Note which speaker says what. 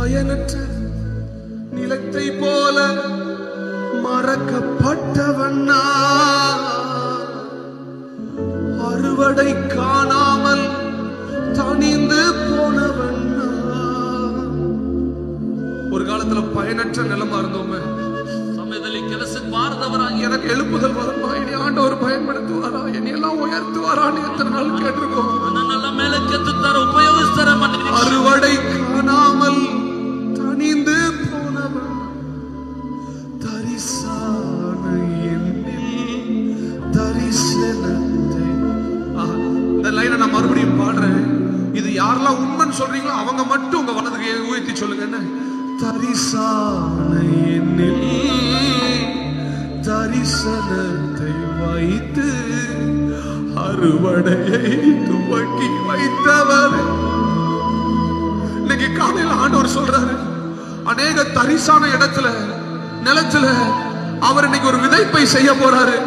Speaker 1: பயனற்ற நிலத்தை போல மறக்கப்பட்டவண்ணா, அறுவடை காணாமல் தனிந்து போனவண்ணா. ஒரு காலத்துல பயனற்ற நிலமா இருந்தோமே,
Speaker 2: ಸಮಯದಲ್ಲಿ ಕೆಲಸಕ್ಕೆ ಬಾರದವರಾಗಿ
Speaker 1: எனக்கு எழுப்புதல் வருமா, இனி ஆண்டவர் பயன்படுத்துவாரா, என்னை எல்லாம் உயர்த்துவாரான்னு எத்தனை நாள் கேட்டிருக்கோம்.
Speaker 2: ನನ್ನೆಲ್ಲ ಮೇಲೆ ಕೆತ್ತುತ್ತಾರೆ, ಉಪಯೋಗಿಸ್ತಾರೆ.
Speaker 1: அறுவடை காணாமல் தனிந்து போனவன் தரிசான எண்ணில் தரிசனத்தை. இந்த லைனை நான் மறுபடியும் பாடுறேன். இது யாரெல்லாம் உண்மைன்னு சொல்றீங்களோ அவங்க மட்டும் உங்க வலதுகையை உயர்த்தி சொல்லுங்க. என்ன? தரிசான எண்ணில் தரிசனத்தை வைத்து அறுவடையை துவக்கி வைத்தவர். இன்னைக்கு காலையில் ஆண்டவர் சொல்றாரு, அநேக தரிசான இடத்துல நிலத்துல அவர் இன்னைக்கு ஒரு விதைப்பை செய்ய போறாரு.